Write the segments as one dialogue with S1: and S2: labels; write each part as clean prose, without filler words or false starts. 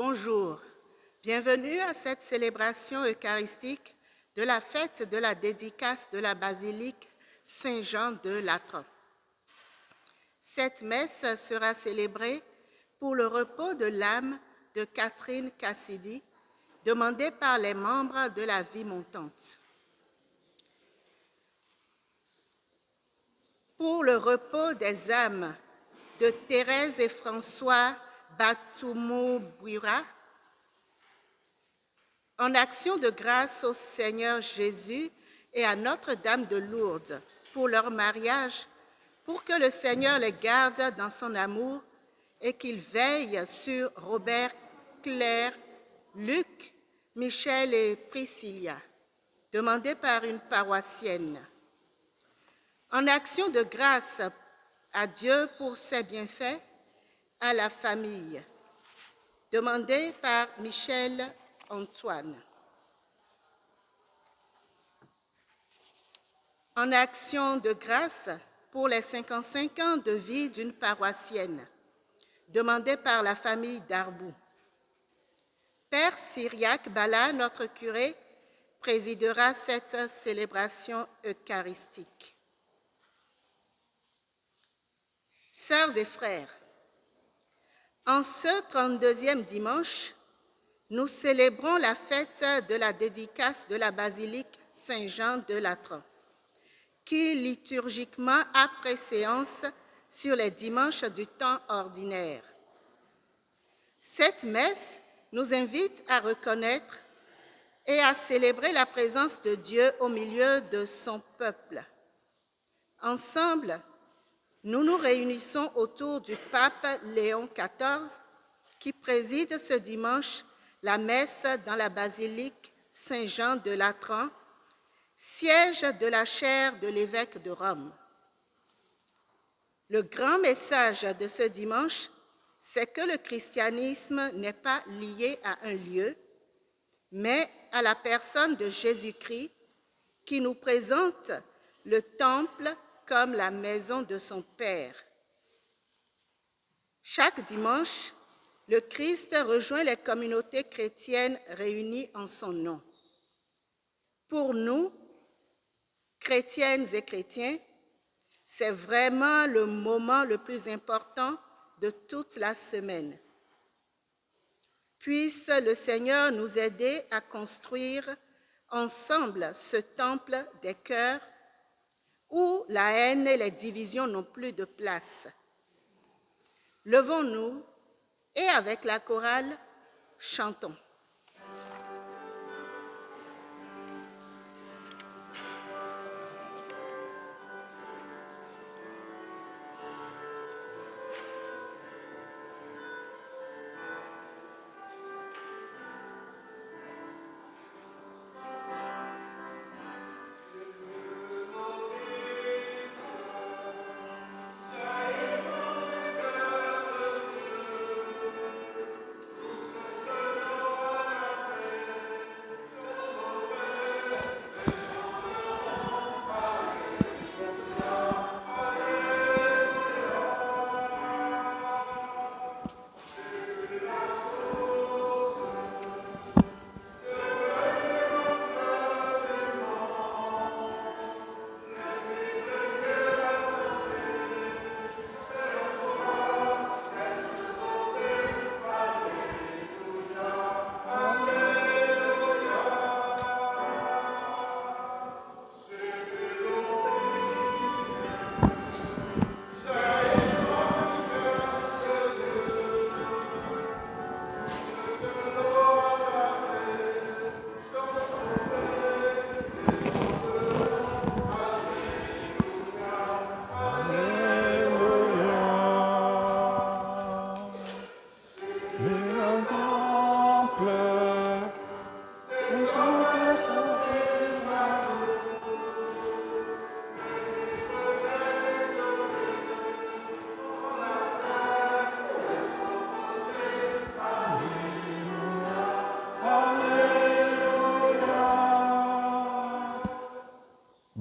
S1: Bonjour, bienvenue à cette célébration eucharistique de la fête de la dédicace de la basilique Saint-Jean de Latran. Cette messe sera célébrée pour le repos de l'âme de Catherine Cassidy, demandée par les membres de la Vie montante. Pour le repos des âmes de Thérèse et François Batoumou-Bouira, en action de grâce au Seigneur Jésus et à Notre-Dame de Lourdes pour leur mariage, pour que le Seigneur les garde dans son amour et qu'il veille sur Robert, Claire, Luc, Michel et Priscilla, demandé par une paroissienne. En action de grâce à Dieu pour ses bienfaits, à la famille, demandé par Michel Antoine. En action de grâce pour les 55 ans de vie d'une paroissienne, demandé par la famille Darbou. Père Cyriaque Bala, notre curé, présidera cette célébration eucharistique. Sœurs et frères, en ce 32e dimanche, nous célébrons la fête de la dédicace de la basilique Saint-Jean de Latran, qui liturgiquement a préséance sur les dimanches du temps ordinaire. Cette messe nous invite à reconnaître et à célébrer la présence de Dieu au milieu de son peuple. Ensemble, nous nous réunissons autour du pape Léon XIV qui préside ce dimanche la messe dans la basilique Saint-Jean de Latran, siège de la chaire de l'évêque de Rome. Le grand message de ce dimanche, c'est que le christianisme n'est pas lié à un lieu, mais à la personne de Jésus-Christ qui nous présente le temple comme la maison de son Père. Chaque dimanche, le Christ rejoint les communautés chrétiennes réunies en son nom. Pour nous, chrétiennes et chrétiens, c'est vraiment le moment le plus important de toute la semaine. Puisse le Seigneur nous aider à construire ensemble ce temple des cœurs où la haine et les divisions n'ont plus de place. Levons-nous et avec la chorale, chantons.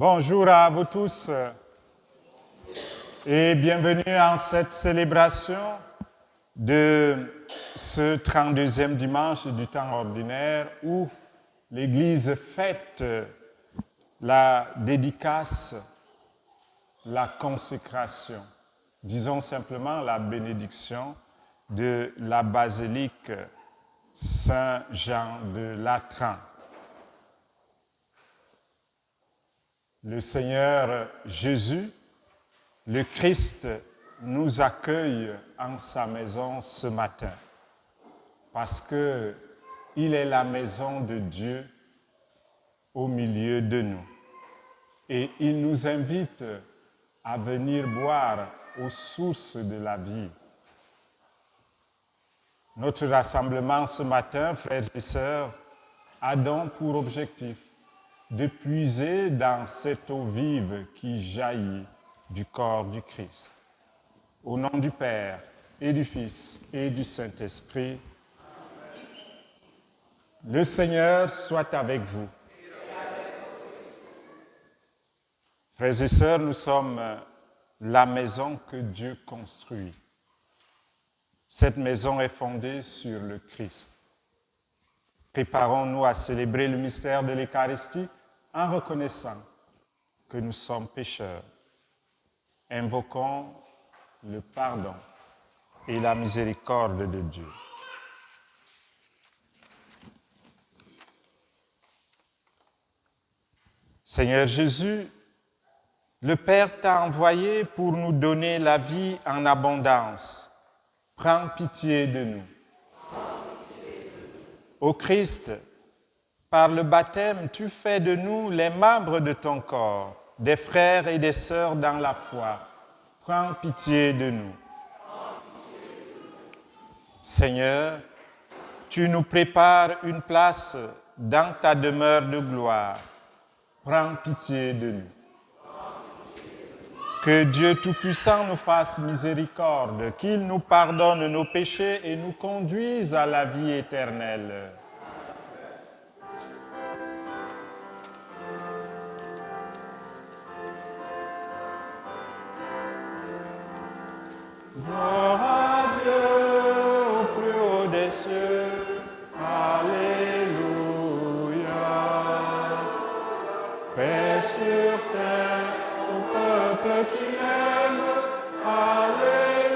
S2: Bonjour à vous tous et bienvenue en cette célébration de ce 32e dimanche du temps ordinaire où l'Église fête la dédicace, la consécration, disons simplement la bénédiction de la basilique Saint-Jean de Latran. Le Seigneur Jésus, le Christ, nous accueille en sa maison ce matin parce qu'il est la maison de Dieu au milieu de nous. Et il nous invite à venir boire aux sources de la vie. Notre rassemblement ce matin, frères et sœurs, a donc pour objectif de puiser dans cette eau vive qui jaillit du corps du Christ. Au nom du Père et du Fils et du Saint-Esprit, le Seigneur soit avec vous. Frères et sœurs, nous sommes la maison que Dieu construit. Cette maison est fondée sur le Christ. Préparons-nous à célébrer le mystère de l'Eucharistie en reconnaissant que nous sommes pécheurs. Invoquons le pardon et la miséricorde de Dieu. Seigneur Jésus, le Père t'a envoyé pour nous donner la vie en abondance. Prends pitié de nous. Ô Christ, par le baptême, tu fais de nous les membres de ton corps, des frères et des sœurs dans la foi. Prends pitié de nous. Seigneur, tu nous prépares une place dans ta demeure de gloire. Prends pitié de nous. Que Dieu Tout-Puissant nous fasse miséricorde, qu'il nous pardonne nos péchés et nous conduise à la vie éternelle. Gloire à Dieu au plus haut des cieux. Alléluia. Paix sur terre au peuple qui l'aime. Alléluia.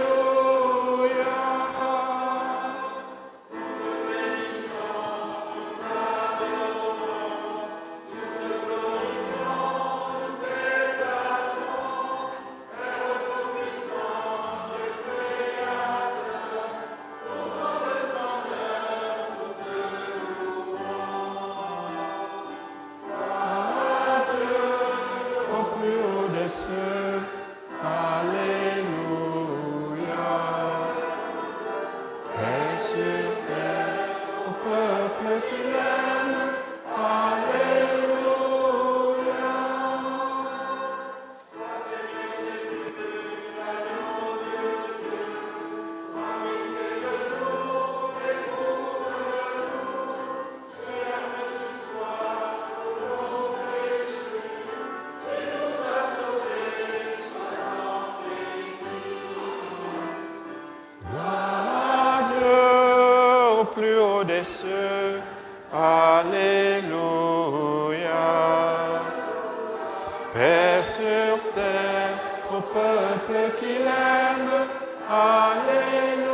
S2: Au plus haut des cieux. Alléluia. Paix sur terre au peuple qui l'aime. Alléluia. Gloire à Dieu au plus haut des cieux. Alléluia. Paix sur terre au peuple qui l'aime. Alléluia.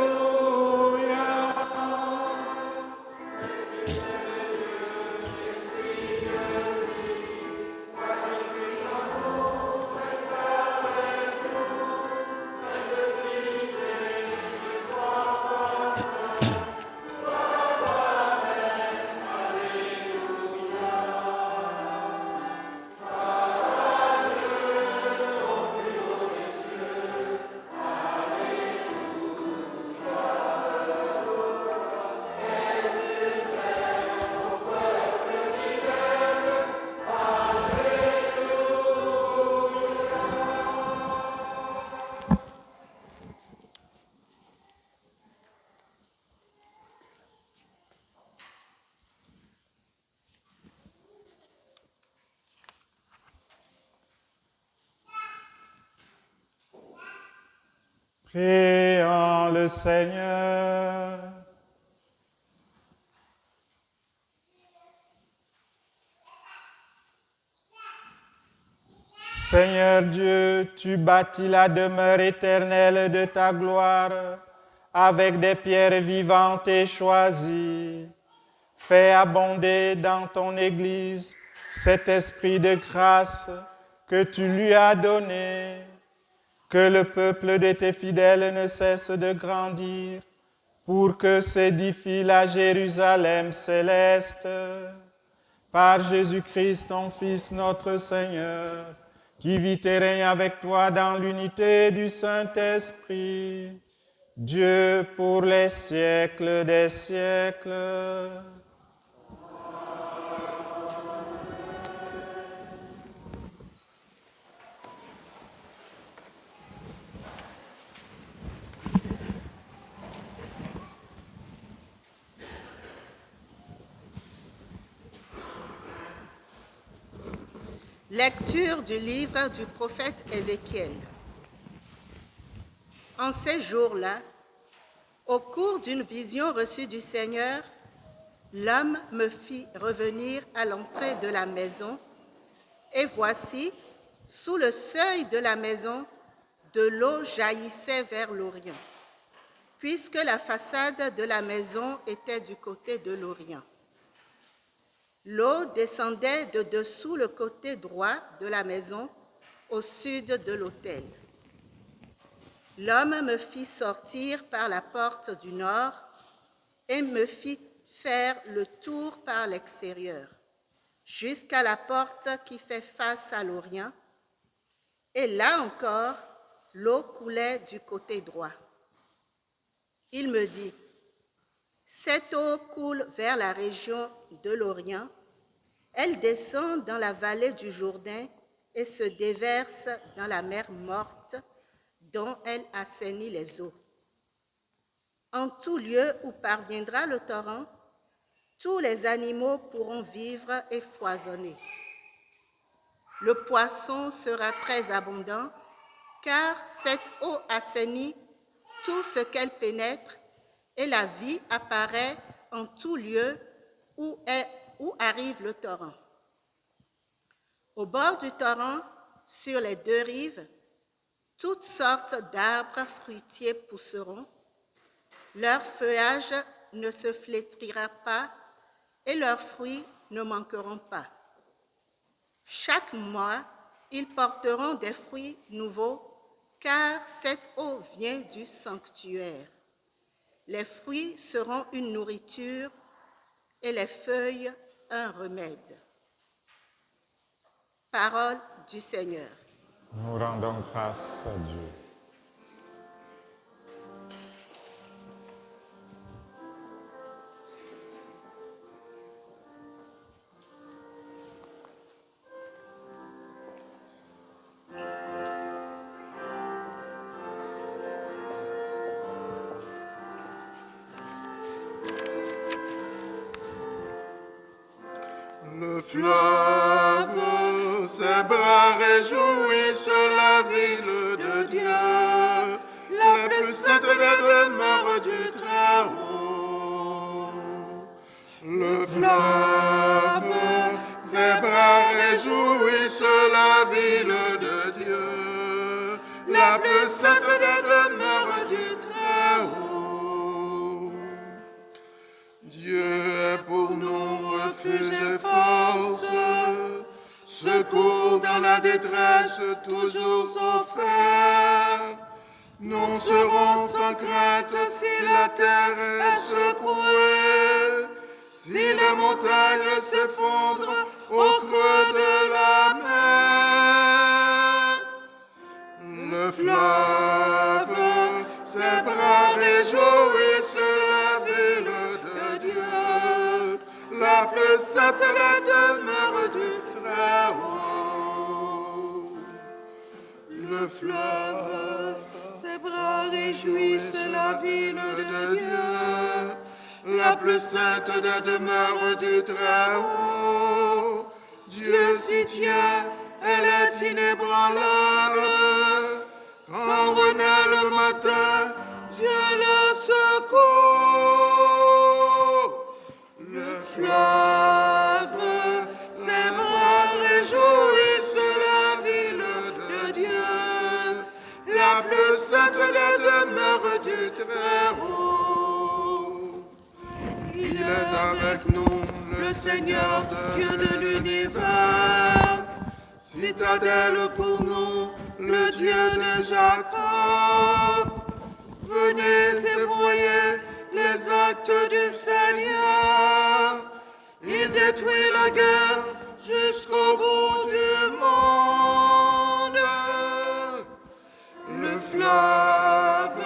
S2: Prions le Seigneur. Seigneur Dieu, tu bâtis la demeure éternelle de ta gloire avec des pierres vivantes et choisies. Fais abonder dans ton Église cet esprit de grâce que tu lui as donné. Que le peuple de tes fidèles ne cesse de grandir pour que s'édifie la Jérusalem céleste. Par Jésus-Christ, ton Fils, notre Seigneur, qui vit et règne avec toi dans l'unité du Saint-Esprit, Dieu pour les siècles des siècles.
S1: Lecture du livre du prophète Ézéchiel. En ces jours-là, au cours d'une vision reçue du Seigneur, l'homme me fit revenir à l'entrée de la maison, et voici, sous le seuil de la maison, de l'eau jaillissait vers l'Orient, puisque la façade de la maison était du côté de l'Orient. L'eau descendait de dessous le côté droit de la maison, au sud de l'autel. L'homme me fit sortir par la porte du nord et me fit faire le tour par l'extérieur, jusqu'à la porte qui fait face à l'Orient, et là encore, l'eau coulait du côté droit. Il me dit, « Cette eau coule vers la région de l'Orient, elle descend dans la vallée du Jourdain et se déverse dans la mer morte dont elle assainit les eaux. En tout lieu où parviendra le torrent, tous les animaux pourront vivre et foisonner. Le poisson sera très abondant, car cette eau assainit tout ce qu'elle pénètre, et la vie apparaît en tout lieu où arrive le torrent. Au bord du torrent, sur les deux rives, toutes sortes d'arbres fruitiers pousseront. Leur feuillage ne se flétrira pas et leurs fruits ne manqueront pas. Chaque mois, ils porteront des fruits nouveaux, car cette eau vient du sanctuaire. Les fruits seront une nourriture et les feuilles un remède. Parole du Seigneur.
S2: Nous rendons grâce à Dieu.
S3: Le fleuve, ses bras réjouissent la ville de Dieu, la plus sainte des demeures du Très-Haut. Le fleuve, ses bras réjouissent la ville de Dieu, la plus sainte des demeures du Très-Haut. Dieu est pour nous refuge et force, secours dans la détresse toujours offert. Nous serons sans crainte si la terre est secouée, si les montagnes s'effondrent au creux de la mer. Le fleuve, ses bras réjouissent la ville de Dieu, la plus sainte des demeures du Très-Haut. Le fleuve, ses bras réjouissent la ville de Dieu, la plus sainte des demeures du Très-Haut. Dieu s'y tient, elle est inébranlable. Quand renaît le matin, Dieu la secourt. Le fleuve, ses bras réjouissent la ville la plus sainte des demeures du Très-Haut. Il est avec nous, le Seigneur, Dieu de l'univers. Citadelle pour nous, le Dieu de Jacob. Venez et voyez les actes du Seigneur. Il détruit la guerre jusqu'au bout du monde. Le fleuve,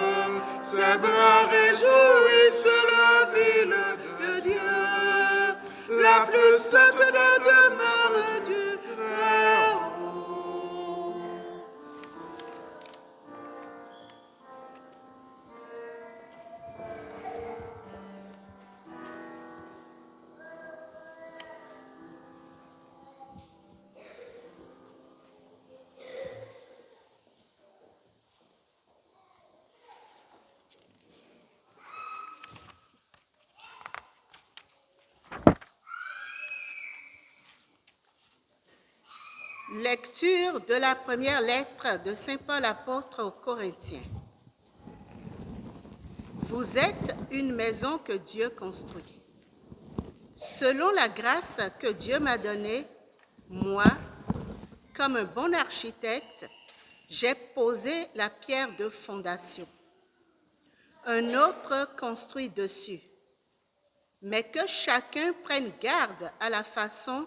S3: ses bras réjouissent la ville de Dieu, la plus sainte des demeures du Très-Haut.
S1: Lecture de la première lettre de Saint Paul apôtre aux Corinthiens. Vous êtes une maison que Dieu construit. Selon la grâce que Dieu m'a donnée, moi, comme un bon architecte, j'ai posé la pierre de fondation. Un autre construit dessus. Mais que chacun prenne garde à la façon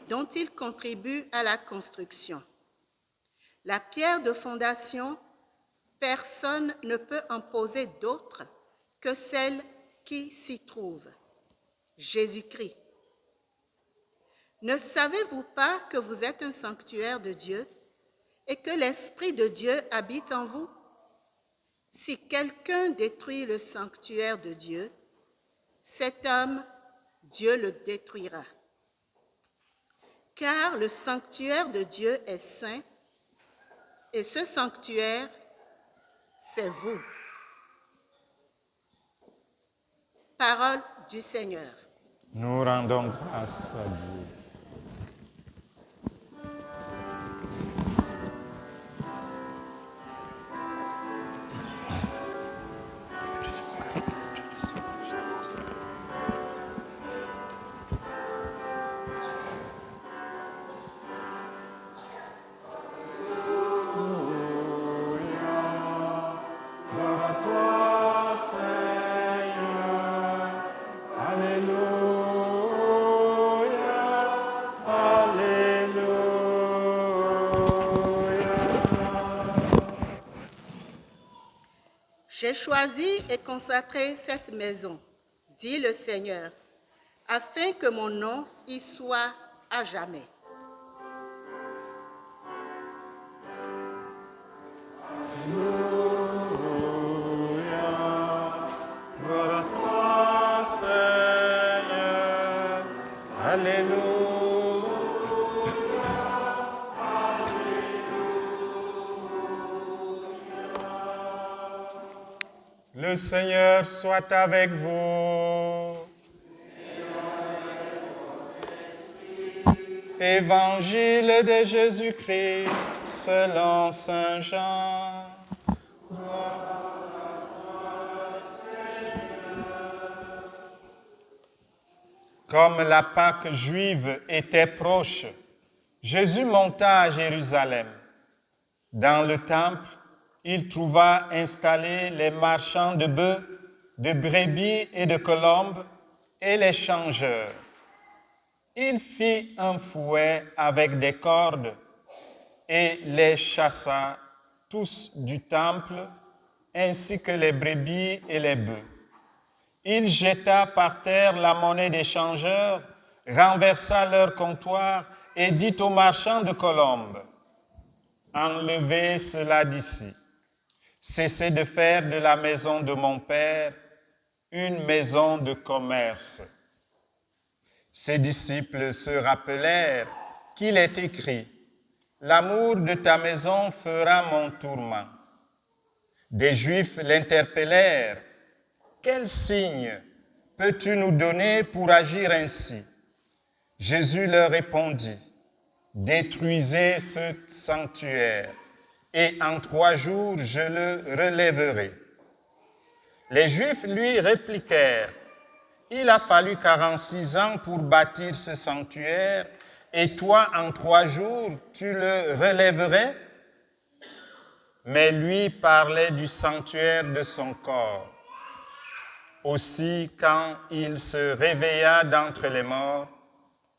S1: dont il contribue à la construction. La pierre de fondation, personne ne peut en poser d'autre que celle qui s'y trouve, Jésus-Christ. Ne savez-vous pas que vous êtes un sanctuaire de Dieu et que l'Esprit de Dieu habite en vous? Si quelqu'un détruit le sanctuaire de Dieu, cet homme, Dieu le détruira. Car le sanctuaire de Dieu est saint, et ce sanctuaire, c'est vous. Parole du Seigneur.
S2: Nous rendons grâce à Dieu.
S1: J'ai choisi et consacré cette maison, dit le Seigneur, afin que mon nom y soit à jamais.
S2: Le Seigneur soit avec vous. Évangile de Jésus-Christ selon Saint Jean. Comme la Pâque juive était proche, Jésus monta à Jérusalem. Dans le temple, il trouva installés les marchands de bœufs, de brebis et de colombes, et les changeurs. Il fit un fouet avec des cordes et les chassa tous du temple, ainsi que les brebis et les bœufs. Il jeta par terre la monnaie des changeurs, renversa leur comptoir et dit aux marchands de colombes, « Enlevez cela d'ici. Cessez de faire de la maison de mon Père une maison de commerce. » Ses disciples se rappelèrent qu'il est écrit, « L'amour de ta maison fera mon tourment. » Des Juifs l'interpellèrent, « Quel signe peux-tu nous donner pour agir ainsi ?» Jésus leur répondit, « Détruisez ce sanctuaire, et en 3 jours je le relèverai. » Les Juifs lui répliquèrent, « Il a fallu 46 ans pour bâtir ce sanctuaire, et toi, en 3 jours, tu le relèverais? » Mais lui parlait du sanctuaire de son corps. Aussi, quand il se réveilla d'entre les morts,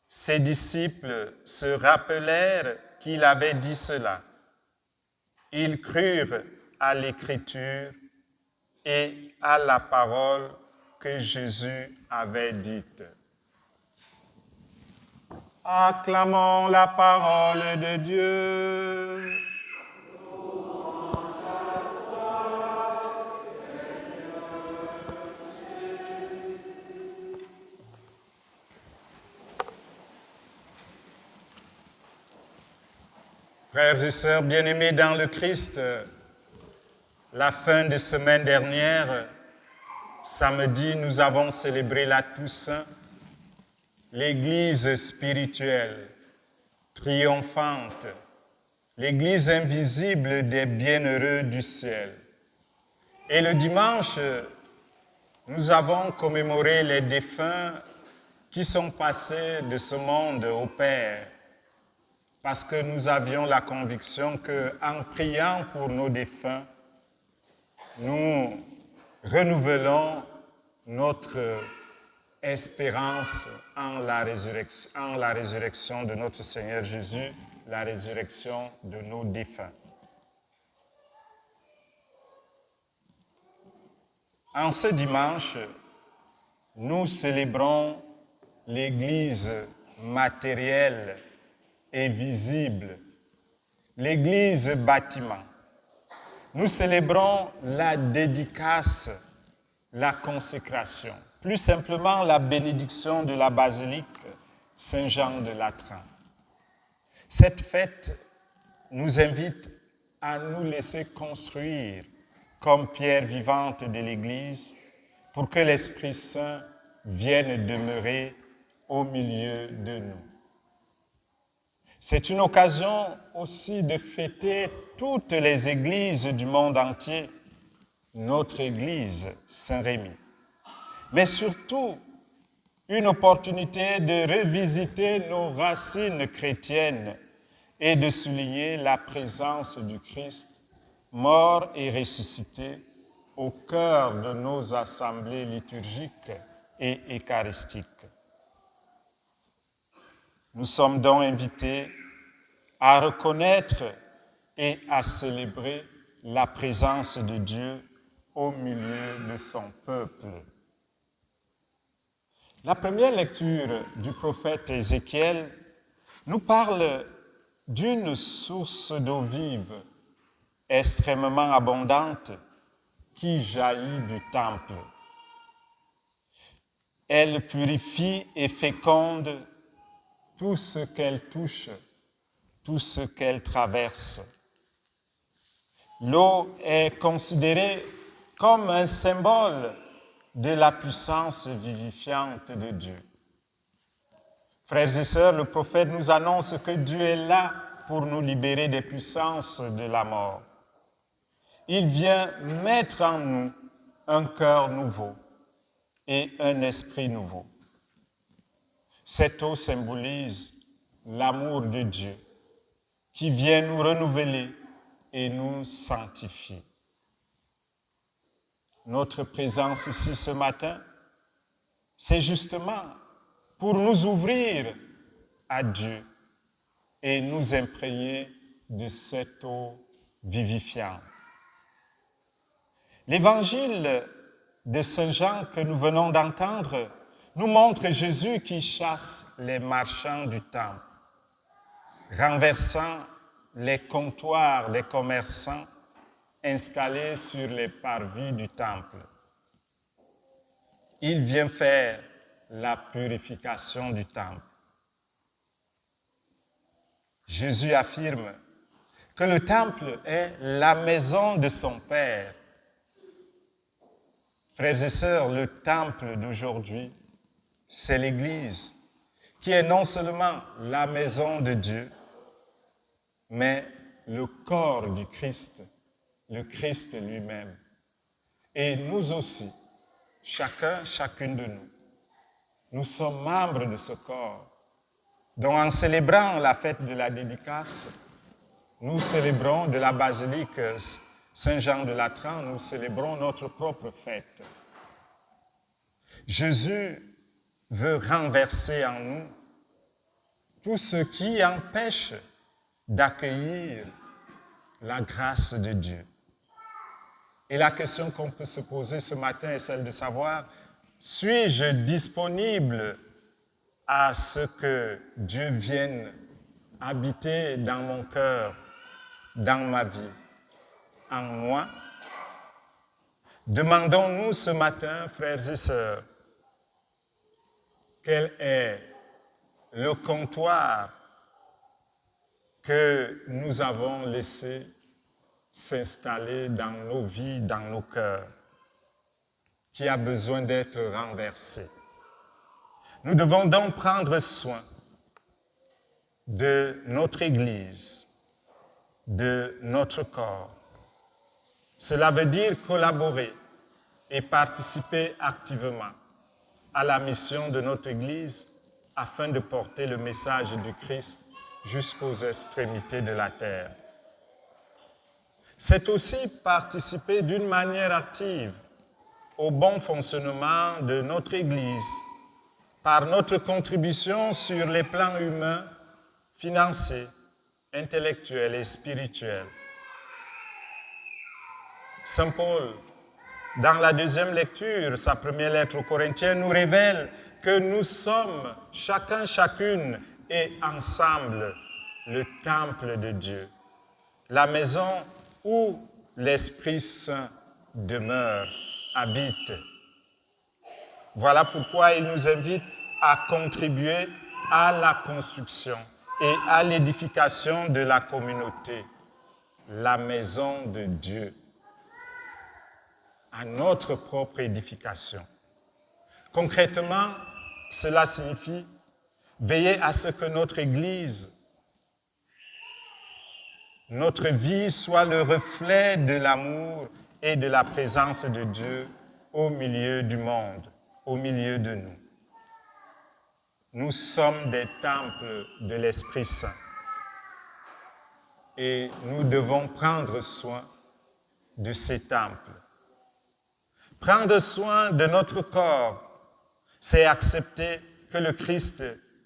S2: ses disciples se rappelèrent qu'il avait dit cela. Ils crurent à l'Écriture et à la parole que Jésus avait dite. Acclamons la parole de Dieu. Frères et sœurs bien-aimés dans le Christ, la fin de semaine dernière, samedi, nous avons célébré la Toussaint, l'Église spirituelle, triomphante, l'Église invisible des bienheureux du ciel. Et le dimanche, nous avons commémoré les défunts qui sont passés de ce monde au Père, parce que nous avions la conviction qu'en priant pour nos défunts, nous renouvelons notre espérance en la résurrection de notre Seigneur Jésus, la résurrection de nos défunts. En ce dimanche, nous célébrons l'Église matérielle et visible, l'Église bâtiment. Nous célébrons la dédicace, la consécration, plus simplement la bénédiction de la basilique Saint-Jean de Latran. Cette fête nous invite à nous laisser construire comme pierre vivante de l'Église pour que l'Esprit Saint vienne demeurer au milieu de nous. C'est une occasion aussi de fêter toutes les églises du monde entier, notre Église Saint-Rémy. Mais surtout, une opportunité de revisiter nos racines chrétiennes et de souligner la présence du Christ, mort et ressuscité, au cœur de nos assemblées liturgiques et eucharistiques. Nous sommes donc invités à reconnaître et à célébrer la présence de Dieu au milieu de son peuple. La première lecture du prophète Ézéchiel nous parle d'une source d'eau vive, extrêmement abondante, qui jaillit du temple. Elle purifie et féconde tout ce qu'elle touche, tout ce qu'elle traverse. L'eau est considérée comme un symbole de la puissance vivifiante de Dieu. Frères et sœurs, le prophète nous annonce que Dieu est là pour nous libérer des puissances de la mort. Il vient mettre en nous un cœur nouveau et un esprit nouveau. Cette eau symbolise l'amour de Dieu qui vient nous renouveler et nous sanctifier. Notre présence ici ce matin, c'est justement pour nous ouvrir à Dieu et nous imprégner de cette eau vivifiante. L'évangile de Saint Jean que nous venons d'entendre nous montre Jésus qui chasse les marchands du temple, renversant les comptoirs des commerçants installés sur les parvis du temple. Il vient faire la purification du temple. Jésus affirme que le temple est la maison de son Père. Frères et sœurs, le temple d'aujourd'hui, c'est l'Église, qui est non seulement la maison de Dieu, mais le corps du Christ, le Christ lui-même. Et nous aussi, chacune de nous, nous sommes membres de ce corps. Donc en célébrant la fête de la dédicace, nous célébrons de la basilique Saint-Jean de Latran, nous célébrons notre propre fête. Jésus veut renverser en nous tout ce qui empêche d'accueillir la grâce de Dieu. Et la question qu'on peut se poser ce matin est celle de savoir, suis-je disponible à ce que Dieu vienne habiter dans mon cœur, dans ma vie, en moi? Demandons-nous ce matin, frères et sœurs, quel est le comptoir que nous avons laissé s'installer dans nos vies, dans nos cœurs, qui a besoin d'être renversé. Nous devons donc prendre soin de notre Église, de notre corps. Cela veut dire collaborer et participer activement à la mission de notre Église afin de porter le message du Christ jusqu'aux extrémités de la terre. C'est aussi participer d'une manière active au bon fonctionnement de notre Église par notre contribution sur les plans humains, financiers, intellectuels et spirituels. Saint Paul, dans la deuxième lecture, sa première lettre aux Corinthiens, nous révèle que nous sommes, chacune et ensemble, le temple de Dieu, la maison où l'Esprit Saint demeure, habite. Voilà pourquoi il nous invite à contribuer à la construction et à l'édification de la communauté, la maison de Dieu, à notre propre édification. Concrètement, cela signifie veiller à ce que notre Église, notre vie soit le reflet de l'amour et de la présence de Dieu au milieu du monde, au milieu de nous. Nous sommes des temples de l'Esprit Saint et nous devons prendre soin de ces temples. Prendre soin de notre corps, c'est accepter que le Christ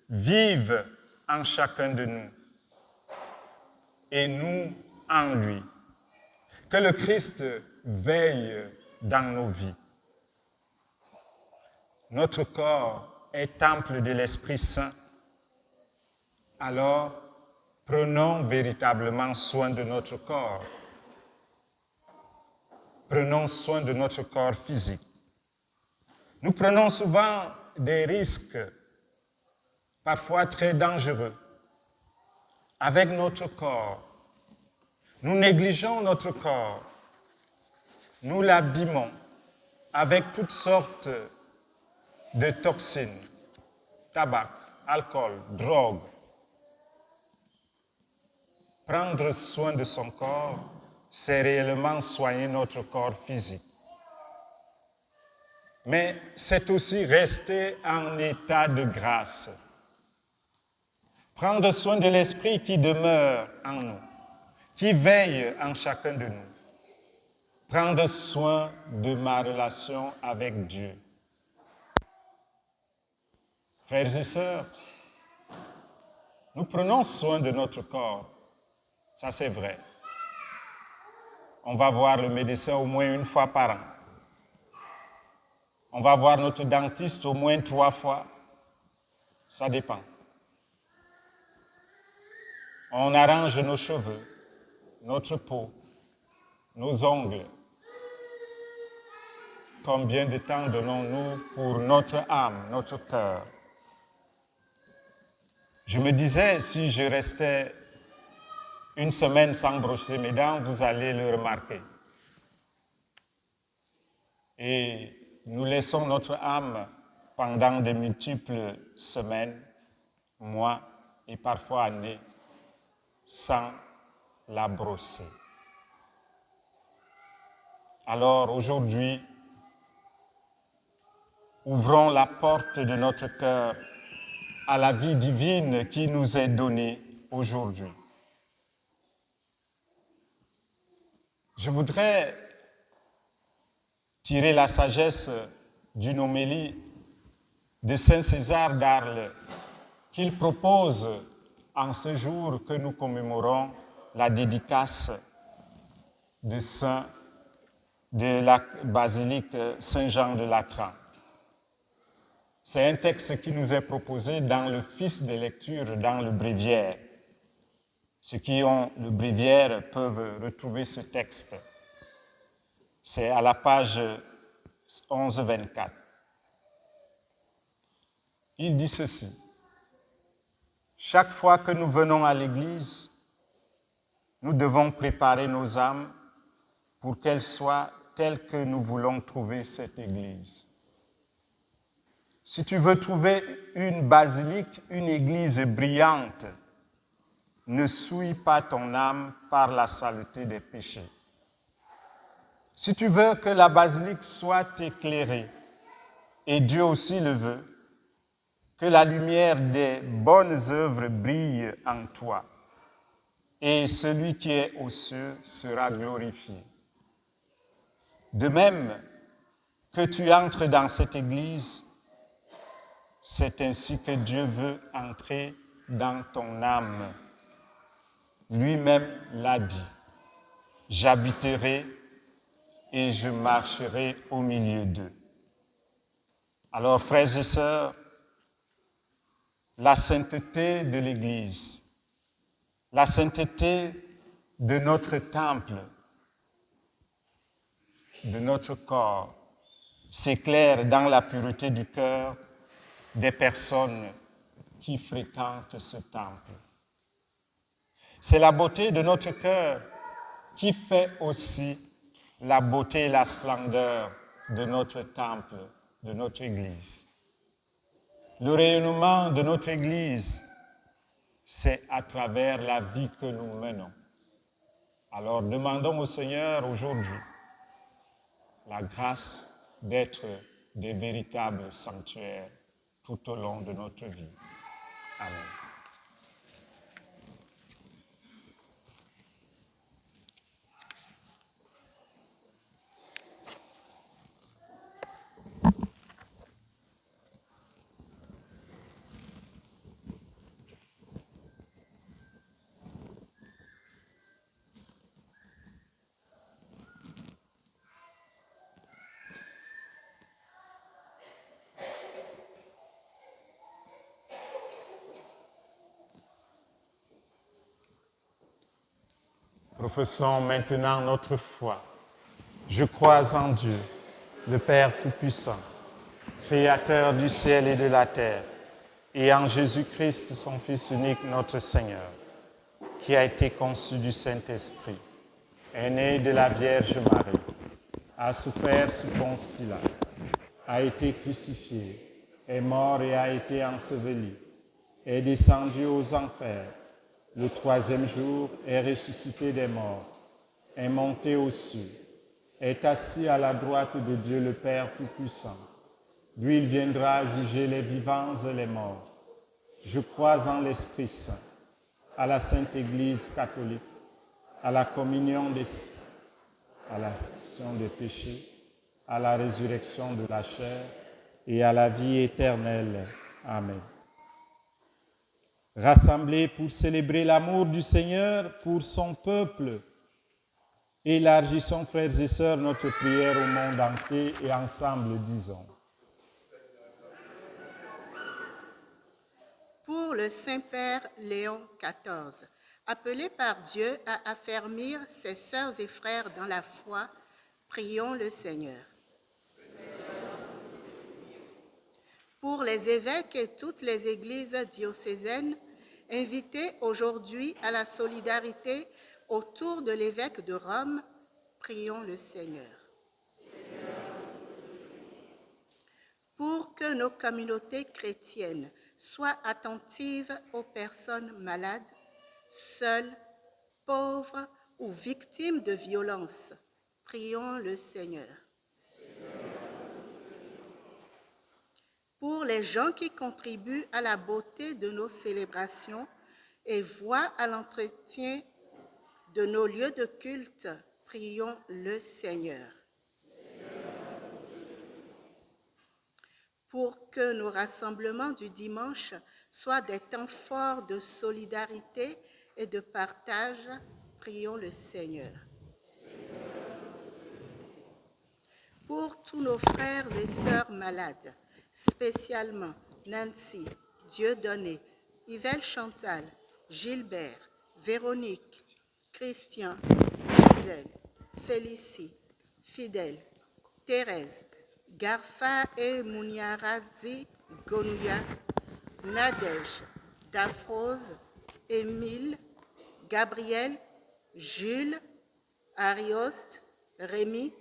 S2: vive en chacun de nous et nous en lui. Que le Christ veille dans nos vies. Notre corps est temple de l'Esprit Saint. Alors, prenons véritablement soin de notre corps. Prenons soin de notre corps physique. Nous prenons souvent des risques, parfois très dangereux, avec notre corps. Nous négligeons notre corps. Nous l'abîmons avec toutes sortes de toxines, tabac, alcool, drogue. Prendre soin de son corps, c'est réellement soigner notre corps physique. Mais c'est aussi rester en état de grâce. Prendre soin de l'esprit qui demeure en nous, qui veille en chacun de nous. Prendre soin de ma relation avec Dieu. Frères et sœurs, nous prenons soin de notre corps, ça c'est vrai. On va voir le médecin au moins une fois par an. On va voir notre dentiste au moins 3 fois. Ça dépend. On arrange nos cheveux, notre peau, nos ongles. Combien de temps donnons-nous pour notre âme, notre cœur? Je me disais, si je restais une semaine sans brosser mes dents, vous allez le remarquer. Et nous laissons notre âme pendant de multiples semaines, mois et parfois années sans l'a brossé. Alors aujourd'hui, ouvrons la porte de notre cœur à la vie divine qui nous est donnée aujourd'hui. Je voudrais tirer la sagesse d'une homélie de Saint César d'Arles qu'il propose en ce jour que nous commémorons la dédicace de la basilique Saint-Jean de Latran. C'est un texte qui nous est proposé dans le Fils des lectures, dans le bréviaire. Ceux qui ont le bréviaire peuvent retrouver ce texte. C'est à la page 11-24. Il dit ceci. Chaque fois que nous venons à l'église, nous devons préparer nos âmes pour qu'elles soient telles que nous voulons trouver cette église. Si tu veux trouver une basilique, une église brillante, ne souille pas ton âme par la saleté des péchés. Si tu veux que la basilique soit éclairée, et Dieu aussi le veut, que la lumière des bonnes œuvres brille en toi, et celui qui est aux cieux sera glorifié. De même que tu entres dans cette église, c'est ainsi que Dieu veut entrer dans ton âme. Lui-même l'a dit. J'habiterai et je marcherai au milieu d'eux. Alors, frères et sœurs, la sainteté de l'Église, la sainteté de notre temple, de notre corps, s'éclaire dans la pureté du cœur des personnes qui fréquentent ce temple. C'est la beauté de notre cœur qui fait aussi la beauté et la splendeur de notre temple, de notre Église. Le rayonnement de notre Église, c'est à travers la vie que nous menons. Alors demandons au Seigneur aujourd'hui la grâce d'être des véritables sanctuaires tout au long de notre vie. Amen. Professons maintenant notre foi. Je crois en Dieu, le Père Tout-Puissant, Créateur du ciel et de la terre, et en Jésus-Christ, son Fils unique, notre Seigneur, qui a été conçu du Saint-Esprit, est né de la Vierge Marie, a souffert sous Ponce Pilate, a été crucifié, est mort et a été enseveli, est descendu aux enfers. Le troisième jour est ressuscité des morts, est monté aux cieux, est assis à la droite de Dieu le Père Tout-Puissant. Lui, il viendra juger les vivants et les morts. Je crois en l'Esprit Saint, à la Sainte Église catholique, à la communion des saints, à la rémission des péchés, à la résurrection de la chair et à la vie éternelle. Amen. Rassemblés pour célébrer l'amour du Seigneur pour son peuple, élargissons, frères et sœurs, notre prière au monde entier et ensemble disons.
S1: Pour le Saint-Père Léon XIV, appelé par Dieu à affermir ses sœurs et frères dans la foi, prions le Seigneur. Pour les évêques et toutes les églises diocésaines, invités aujourd'hui à la solidarité autour de l'évêque de Rome, prions le Seigneur. Pour que nos communautés chrétiennes soient attentives aux personnes malades, seules pauvres ou victimes de violences. Prions le Seigneur. Pour les gens qui contribuent à la beauté de nos célébrations et voient à l'entretien de nos lieux de culte, prions le Seigneur. Pour que nos rassemblements du dimanche soient des temps forts de solidarité et de partage, prions le Seigneur. Pour tous nos frères et sœurs malades, spécialement Nancy, Dieudonné, Yvelle Chantal, Gilbert, Véronique, Christian, Gisèle, Félicie, Fidèle, Thérèse, Garfa et Mouniaradzi Gonouya, Nadège, Dafrose, Émile, Gabriel, Jules, Arioste, Rémi,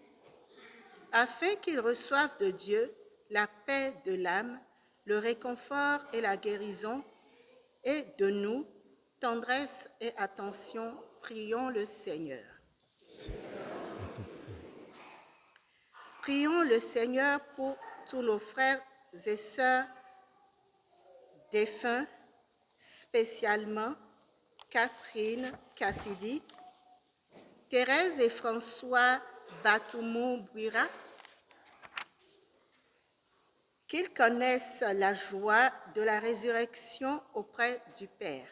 S1: afin qu'ils reçoivent de Dieu la paix de l'âme, le réconfort et la guérison, et de nous, tendresse et attention, prions le Seigneur. Prions le Seigneur pour tous nos frères et sœurs défunts, spécialement Catherine Cassidy, Thérèse et François Batoumou-Bouira, qu'ils connaissent la joie de la résurrection auprès du Père.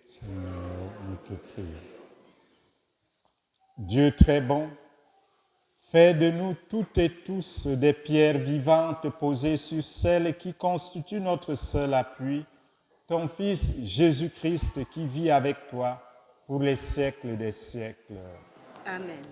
S2: Seigneur, nous te prions. Dieu très bon, fais de nous toutes et tous des pierres vivantes posées sur celles qui constituent notre seul appui, ton Fils Jésus-Christ qui vit avec toi pour les siècles des siècles.
S1: Amen.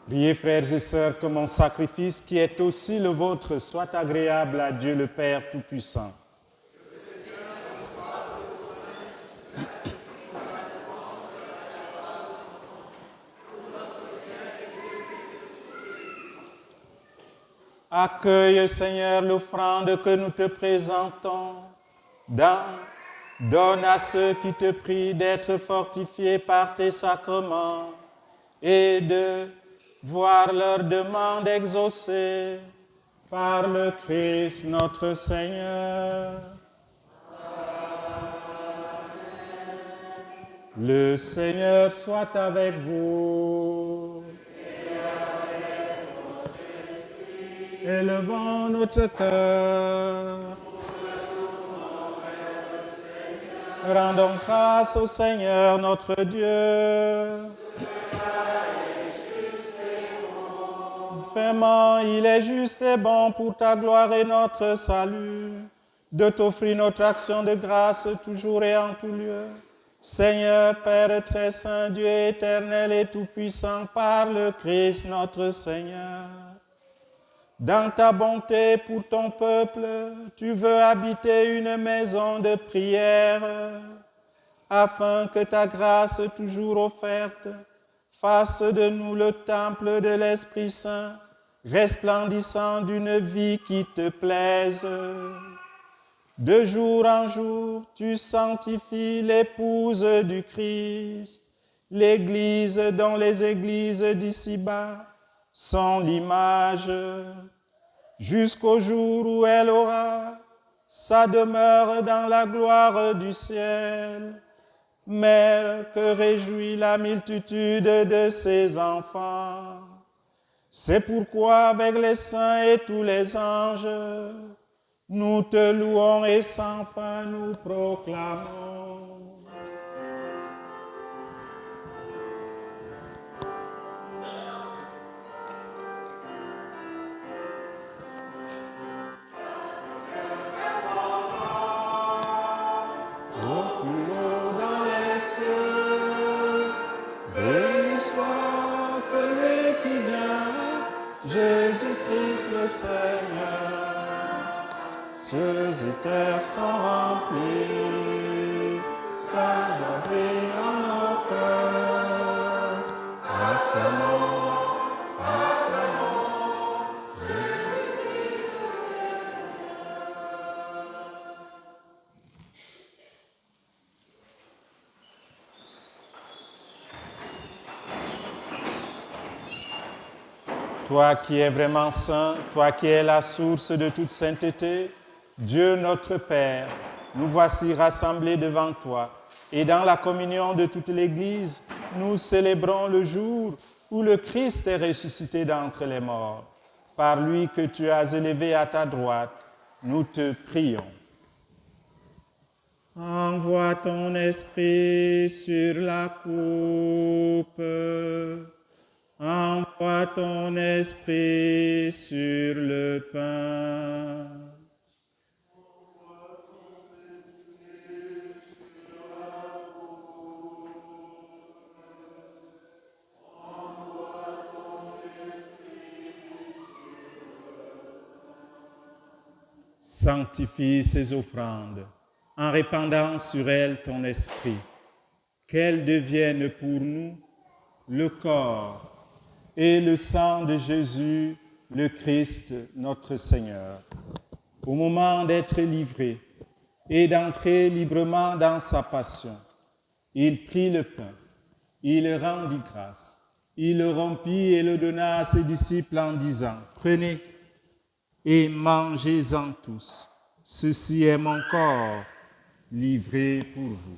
S2: Priez, frères et sœurs, que mon sacrifice, qui est aussi le vôtre, soit agréable à Dieu le Père Tout-Puissant. Accueille, Seigneur, l'offrande que nous te présentons dans Donne à ceux qui te prient d'être fortifiés par tes sacrements et de voir leurs demandes exaucées par le Christ notre Seigneur. Le Seigneur soit avec vous. Élevons notre cœur. Rendons grâce au Seigneur notre Dieu. Vraiment, il est juste et bon pour ta gloire et notre salut de t'offrir notre action de grâce toujours et en tout lieu. Seigneur, Père très saint, Dieu éternel et tout-puissant, par le Christ notre Seigneur. Dans ta bonté pour ton peuple, tu veux habiter une maison de prière, afin que ta grâce toujours offerte fasse de nous le temple de l'Esprit Saint, resplendissant d'une vie qui te plaise. De jour en jour, tu sanctifies l'épouse du Christ, l'Église dont les églises d'ici-bas sont l'image, jusqu'au jour où elle aura sa demeure dans la gloire du ciel. Mère que réjouit la multitude de ses enfants. C'est pourquoi avec les saints et tous les anges, nous te louons et sans fin nous proclamons. Celui qui vient, Jésus-Christ le Seigneur. Cieux et terres sont remplis, ta joie brille en nos cœurs. Acclamons, acclamons, Jésus-Christ le Toi qui es vraiment saint, toi qui es la source de toute sainteté, Dieu notre Père, nous voici rassemblés devant toi. Et dans la communion de toute l'Église, nous célébrons le jour où le Christ est ressuscité d'entre les morts. Par lui que tu as élevé à ta droite, nous te prions. Envoie ton esprit sur la coupe. Envoie ton esprit sur le pain. Sanctifie ces offrandes en répandant sur elles ton esprit, qu'elles deviennent pour nous le corps et le sang de Jésus, le Christ, notre Seigneur. Au moment d'être livré et d'entrer librement dans sa passion, il prit le pain, il rendit grâce, il le rompit et le donna à ses disciples en disant, « Prenez et mangez-en tous, ceci est mon corps livré pour vous. »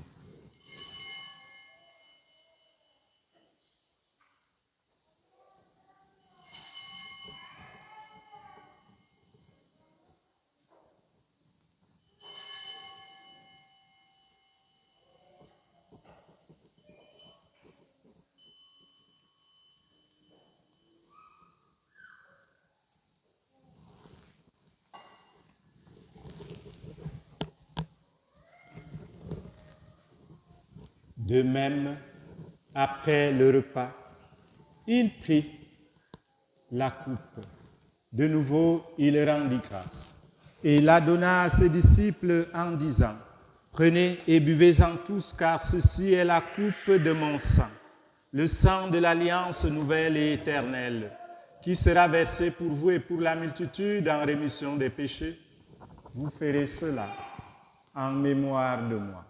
S2: De même, après le repas, il prit la coupe. De nouveau, il rendit grâce et la donna à ses disciples en disant, « Prenez et buvez-en tous, car ceci est la coupe de mon sang, le sang de l'alliance nouvelle et éternelle, qui sera versé pour vous et pour la multitude en rémission des péchés. Vous ferez cela en mémoire de moi. »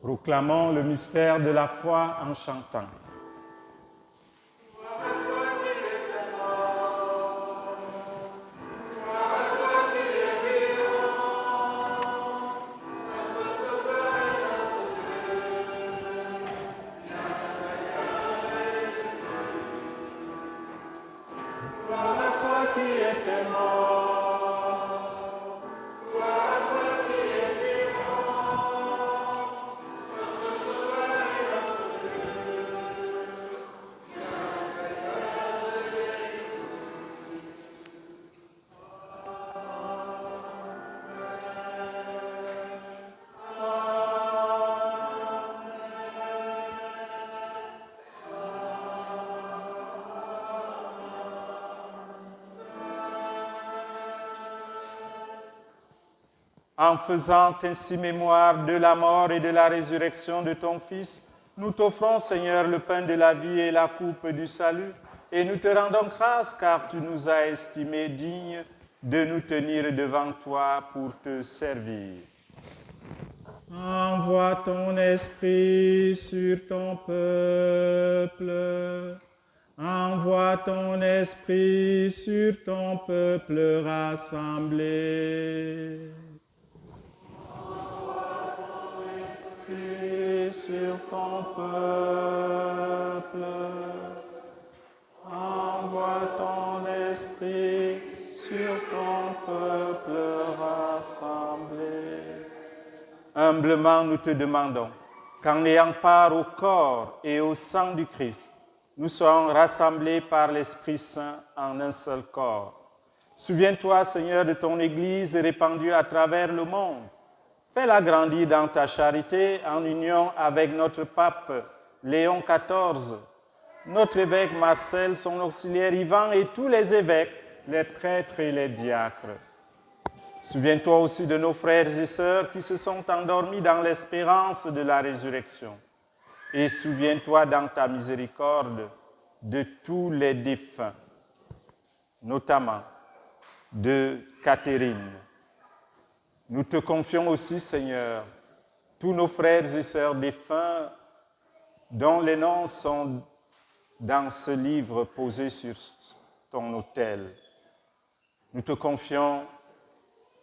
S2: Proclamons le mystère de la foi en chantant. En faisant ainsi mémoire de la mort et de la résurrection de ton Fils, nous t'offrons, Seigneur, le pain de la vie et la coupe du salut, et nous te rendons grâce car tu nous as estimés dignes de nous tenir devant toi pour te servir. Envoie ton esprit sur ton peuple. Envoie ton esprit sur ton peuple rassemblé. Sur ton peuple, envoie ton esprit sur ton peuple rassemblé. Humblement, nous te demandons qu'en ayant part au corps et au sang du Christ, nous soyons rassemblés par l'Esprit Saint en un seul corps. Souviens-toi, Seigneur, de ton Église répandue à travers le monde. Fais-la grandir dans ta charité en union avec notre pape Léon XIV, notre évêque Marcel, son auxiliaire Ivan et tous les évêques, les prêtres et les diacres. Souviens-toi aussi de nos frères et sœurs qui se sont endormis dans l'espérance de la résurrection. Et souviens-toi dans ta miséricorde de tous les défunts, notamment de Catherine. Nous te confions aussi, Seigneur, tous nos frères et sœurs défunts dont les noms sont dans ce livre posé sur ton autel. Nous te confions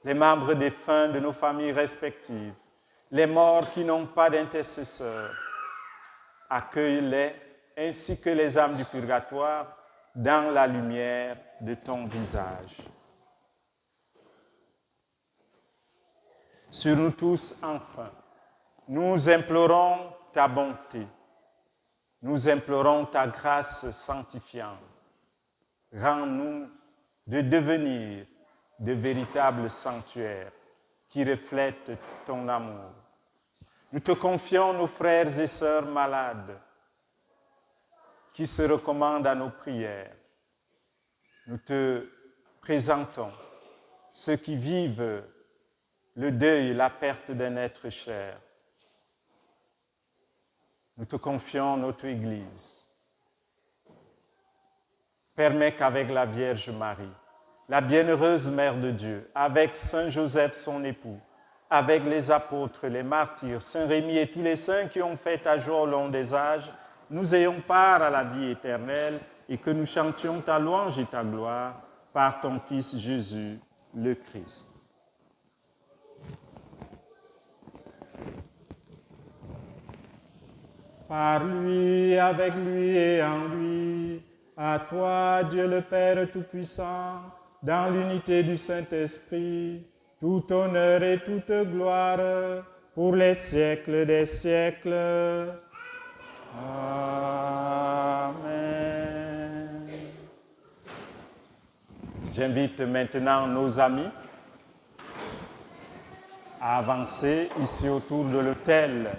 S2: les membres défunts de nos familles respectives, les morts qui n'ont pas d'intercesseur. Accueille-les ainsi que les âmes du purgatoire dans la lumière de ton visage. Sur nous tous, enfin, nous implorons ta bonté, nous implorons ta grâce sanctifiante. Rends-nous de devenir de véritables sanctuaires qui reflètent ton amour. Nous te confions nos frères et sœurs malades qui se recommandent à nos prières. Nous te présentons ceux qui vivent le deuil et la perte d'un être cher. Nous te confions notre Église. Permets qu'avec la Vierge Marie, la bienheureuse Mère de Dieu, avec Saint Joseph son époux, avec les apôtres, les martyrs, Saint Rémy et tous les saints qui ont fait ta joie au long des âges, nous ayons part à la vie éternelle et que nous chantions ta louange et ta gloire par ton Fils Jésus, le Christ. Par lui, avec lui et en lui, à toi, Dieu le Père Tout-Puissant, dans l'unité du Saint-Esprit, tout honneur et toute gloire pour les siècles des siècles. Amen. J'invite maintenant nos amis à avancer ici autour de l'autel.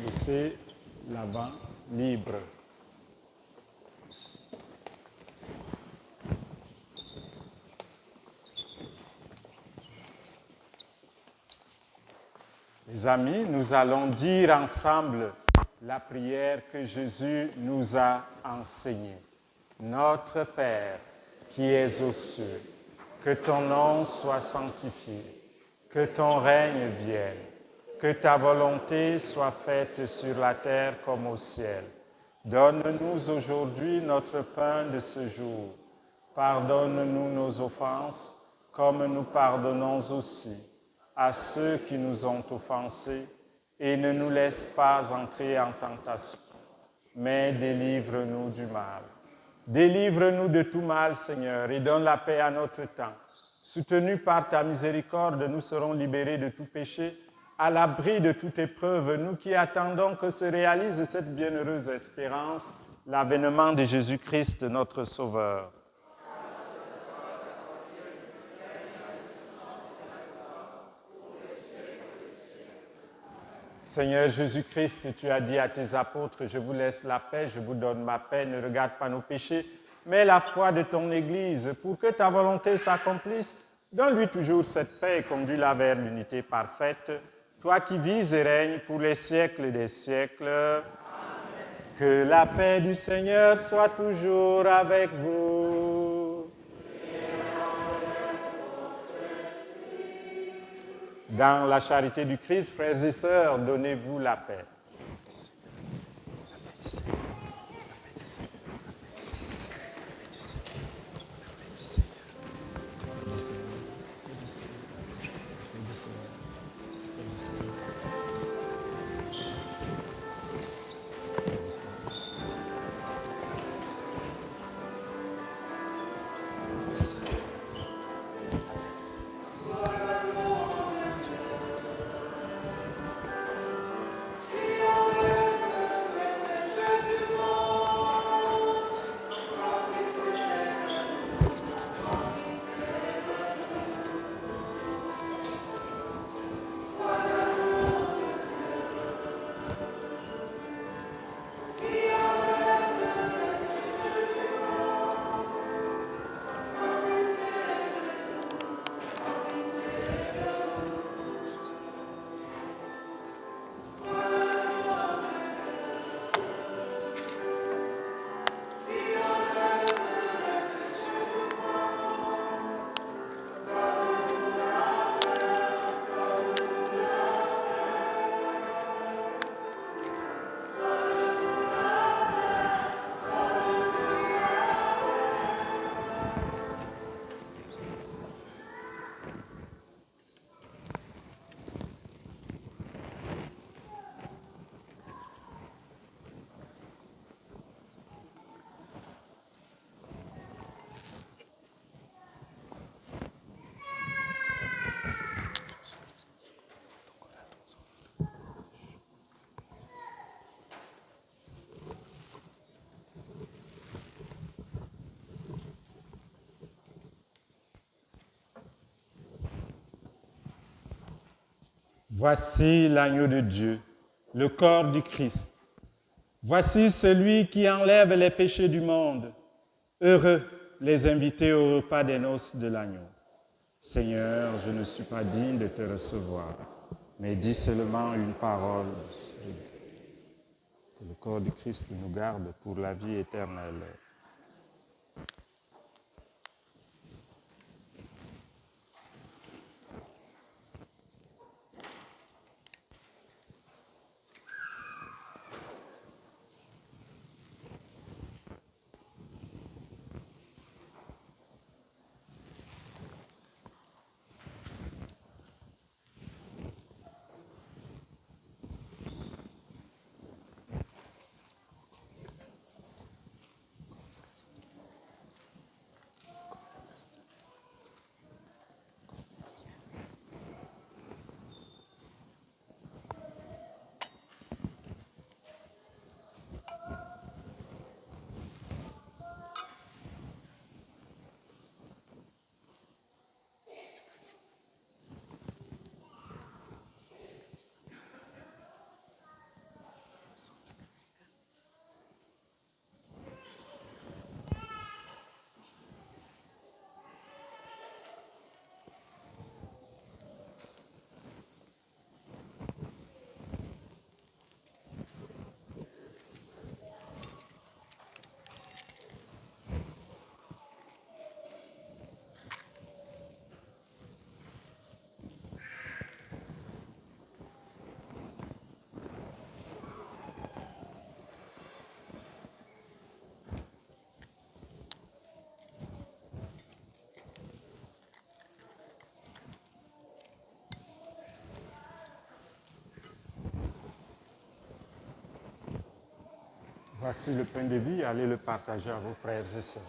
S2: Laissez l'avant libre. Les amis, nous allons dire ensemble la prière que Jésus nous a enseignée. Notre Père, qui es aux cieux, que ton nom soit sanctifié, que ton règne vienne, que ta volonté soit faite sur la terre comme au ciel. Donne-nous aujourd'hui notre pain de ce jour. Pardonne-nous nos offenses, comme nous pardonnons aussi à ceux qui nous ont offensés, et ne nous laisse pas entrer en tentation, mais délivre-nous du mal. Délivre-nous de tout mal, Seigneur, et donne la paix à notre temps. Soutenus par ta miséricorde, nous serons libérés de tout péché, à l'abri de toute épreuve, nous qui attendons que se réalise cette bienheureuse espérance, l'avènement de Jésus-Christ, notre Sauveur. Seigneur Jésus-Christ, tu as dit à tes apôtres, je vous laisse la paix, je vous donne ma paix, ne regarde pas nos péchés, mais la foi de ton Église, pour que ta volonté s'accomplisse. Donne-lui toujours cette paix et conduis-la vers l'unité parfaite, toi qui vis et règnes pour les siècles des siècles. Amen. Que la paix du Seigneur soit toujours avec vous. Dans la charité du Christ, frères et sœurs, donnez-vous la paix. Voici l'agneau de Dieu, le corps du Christ. Voici celui qui enlève les péchés du monde. Heureux les invités au repas des noces de l'agneau. Seigneur, je ne suis pas digne de te recevoir, mais dis seulement une parole. Que le corps du Christ nous garde pour la vie éternelle. Voici le pain de vie, allez le partager à vos frères et sœurs.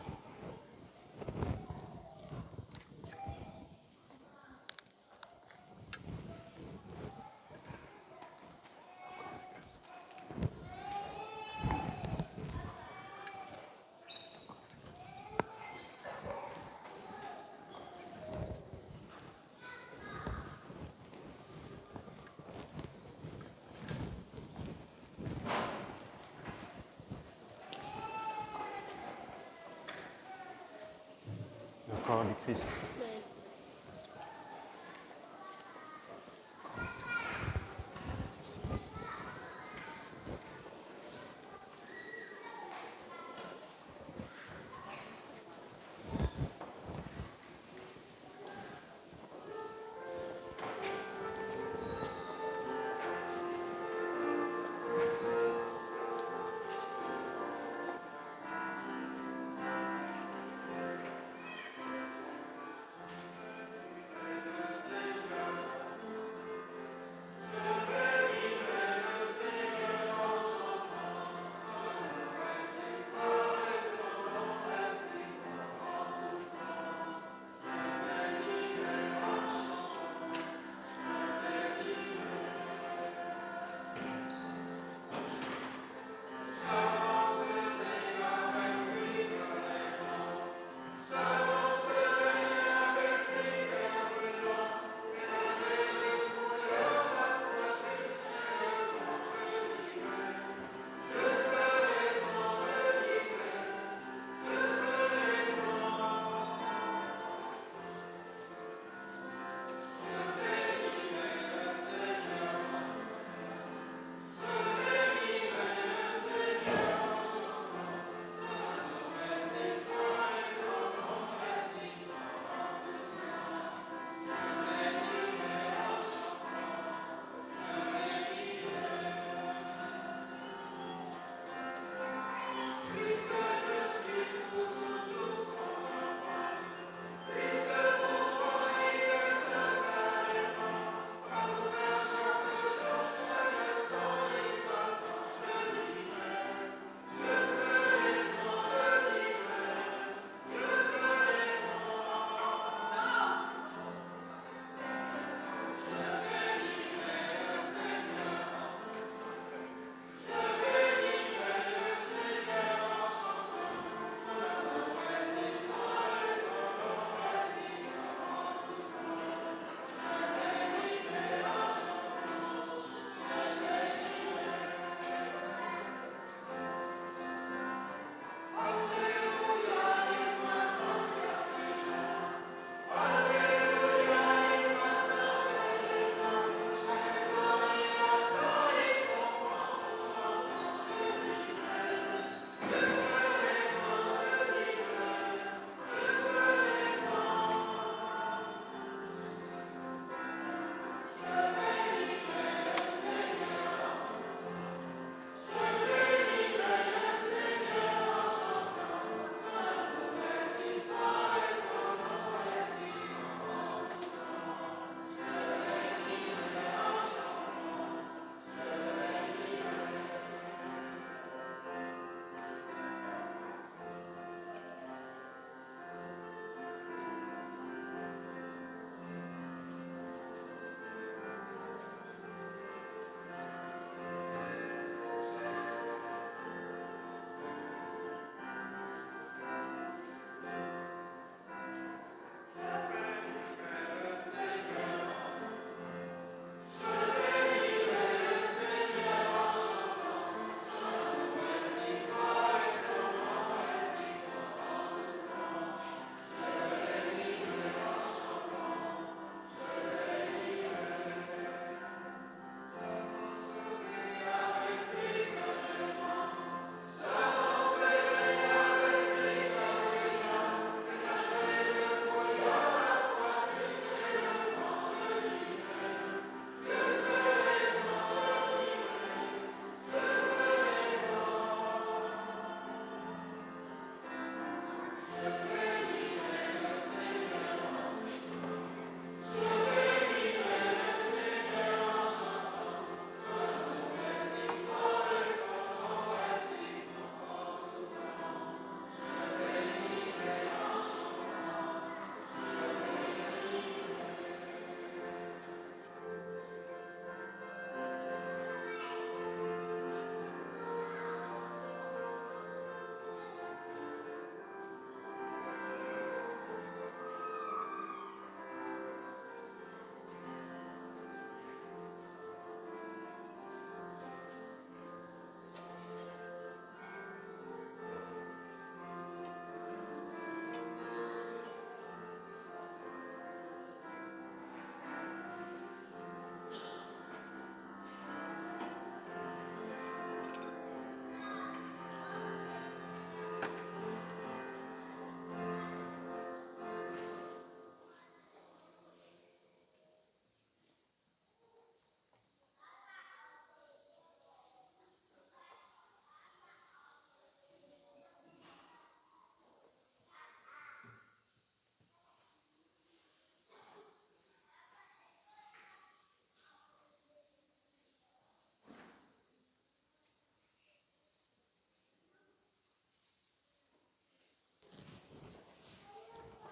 S2: Le corps du Christ.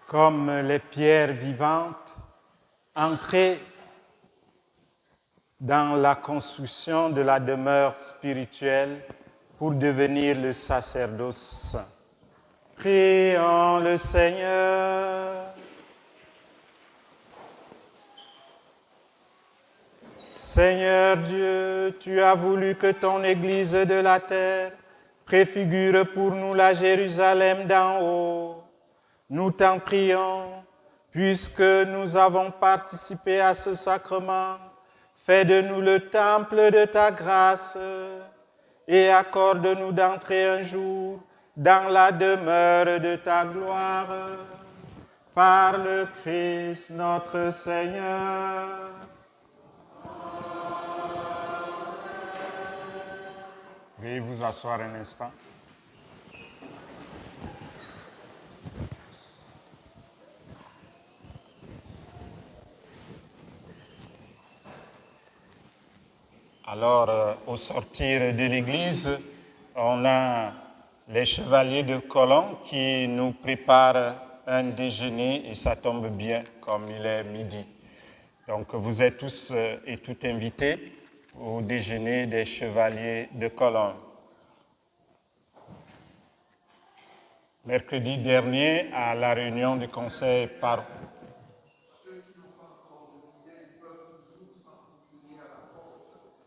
S2: comme les pierres vivantes, entrez dans la construction de la demeure spirituelle pour devenir le sacerdoce saint. Prions le Seigneur. Seigneur Dieu, tu as voulu que ton Église de la terre préfigure pour nous la Jérusalem d'en haut. Nous t'en prions, puisque nous avons participé à ce sacrement, fais de nous le temple de ta grâce et accorde-nous d'entrer un jour dans la demeure de ta gloire. Par le Christ notre Seigneur. Veuillez vous asseoir un instant. Alors, au sortir de l'église, on a les chevaliers de Colomb qui nous préparent un déjeuner et ça tombe bien comme il est midi. Donc, vous êtes tous et toutes invités au déjeuner des chevaliers de Colomb. Mercredi dernier, à la réunion du conseil par...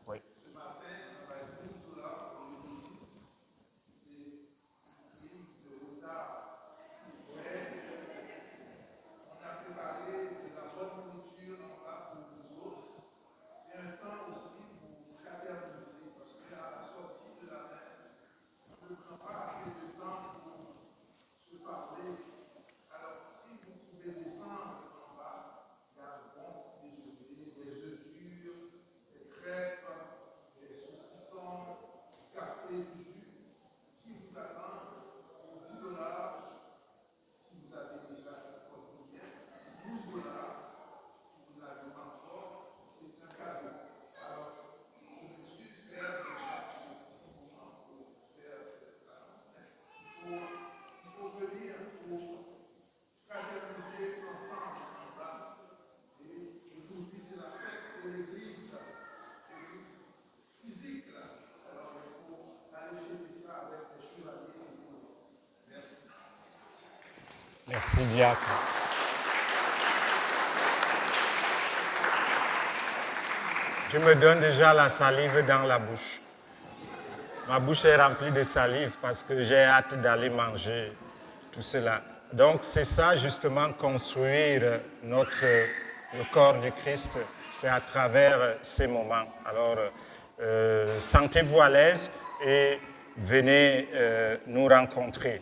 S2: Oui. Merci, diacre. Tu me donnes déjà la salive dans la bouche. Ma bouche est remplie de salive parce que j'ai hâte d'aller manger tout cela. Donc, c'est ça, justement, construire le corps du Christ, c'est à travers ces moments. Alors, sentez-vous à l'aise et venez nous rencontrer.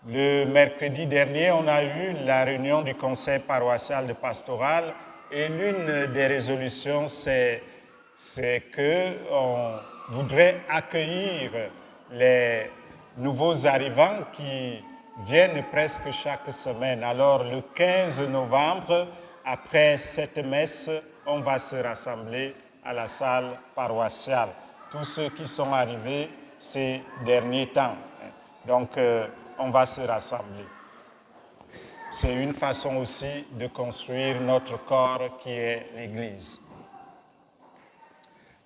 S2: Le mercredi dernier, on a eu la réunion du conseil paroissial de pastoral et l'une des résolutions, c'est qu'on voudrait accueillir les nouveaux arrivants qui viennent presque chaque semaine. Alors, le 15 novembre, après cette messe, on va se rassembler à la salle paroissiale. Tous ceux qui sont arrivés ces derniers temps. Donc, on va se rassembler. C'est une façon aussi de construire notre corps qui est l'Église.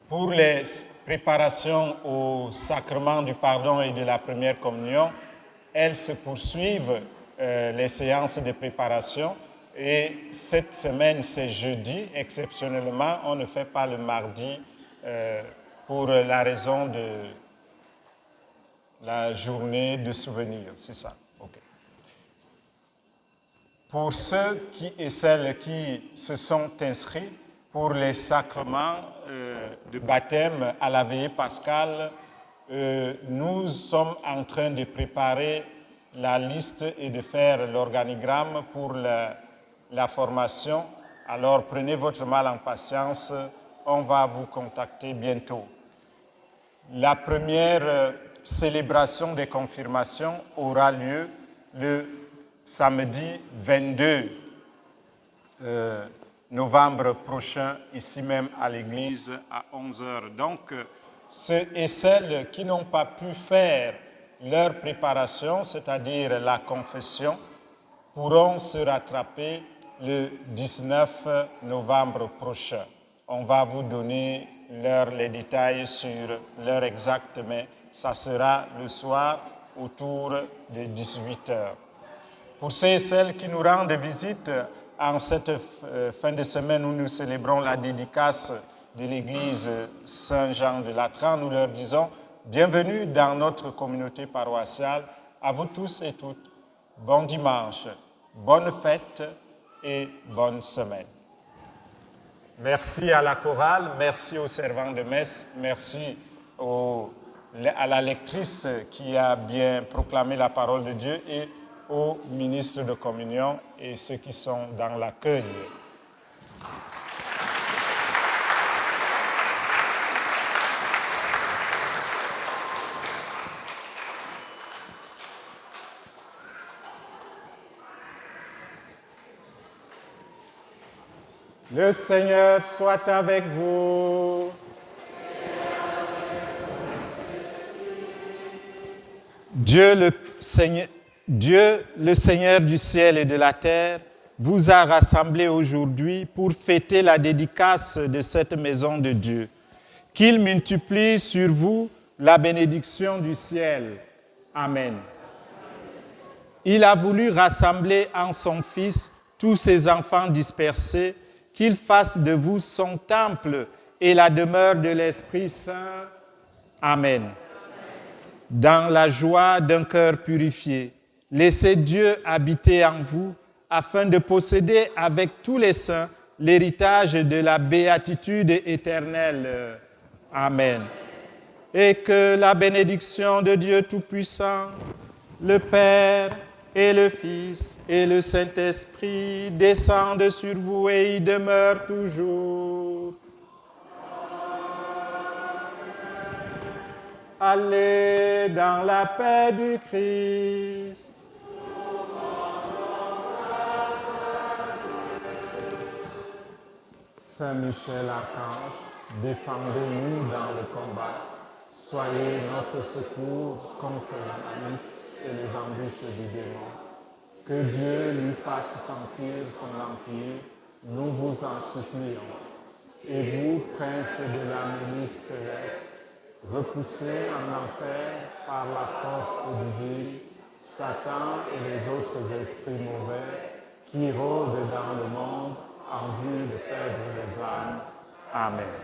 S2: Pour les préparations au sacrement du pardon et de la première communion, elles se poursuivent, les séances de préparation. Et cette semaine, c'est jeudi. Exceptionnellement, on ne fait pas le mardi pour la raison de la journée de souvenir, c'est ça. Okay. Pour ceux et celles qui se sont inscrits pour les sacrements de baptême à la veillée pascale, nous sommes en train de préparer la liste et de faire l'organigramme pour la formation. Alors prenez votre mal en patience, on va vous contacter bientôt. La première célébration des confirmations aura lieu le samedi 22 novembre prochain, ici même à l'église à 11h. Donc, ceux et celles qui n'ont pas pu faire leur préparation, c'est-à-dire la confession, pourront se rattraper le 19 novembre prochain. On va vous donner les détails sur l'heure exacte, mais ça sera le soir autour de 18 h. Pour ceux et celles qui nous rendent visite en cette fin de semaine où nous célébrons la dédicace de l'église Saint-Jean de Latran, nous leur disons bienvenue dans notre communauté paroissiale. À vous tous et toutes, bon dimanche, bonne fête et bonne semaine. Merci à la chorale, merci aux servants de messe, merci à la lectrice qui a bien proclamé la parole de Dieu et aux ministres de communion et ceux qui sont dans l'accueil. Le Seigneur soit avec vous. Dieu le Seigneur du ciel et de la terre, vous a rassemblés aujourd'hui pour fêter la dédicace de cette maison de Dieu. Qu'il multiplie sur vous la bénédiction du ciel. Amen. Il a voulu rassembler en son Fils tous ses enfants dispersés, qu'il fasse de vous son temple et la demeure de l'Esprit Saint. Amen. Dans la joie d'un cœur purifié, laissez Dieu habiter en vous afin de posséder avec tous les saints l'héritage de la béatitude éternelle. Amen. Et que la bénédiction de Dieu Tout-Puissant, le Père et le Fils et le Saint-Esprit descendent sur vous et y demeurent toujours. Allez dans la paix du Christ. Saint Michel Archange, défendez-nous dans le combat. Soyez notre secours contre la malice et les embûches du démon. Que Dieu lui fasse sentir son empire, nous vous en supplions. Et vous, princes de la milice céleste, repoussés en enfer par la force divine, Satan et les autres esprits mauvais qui rôdent dans le monde en vue de perdre les âmes. Amen.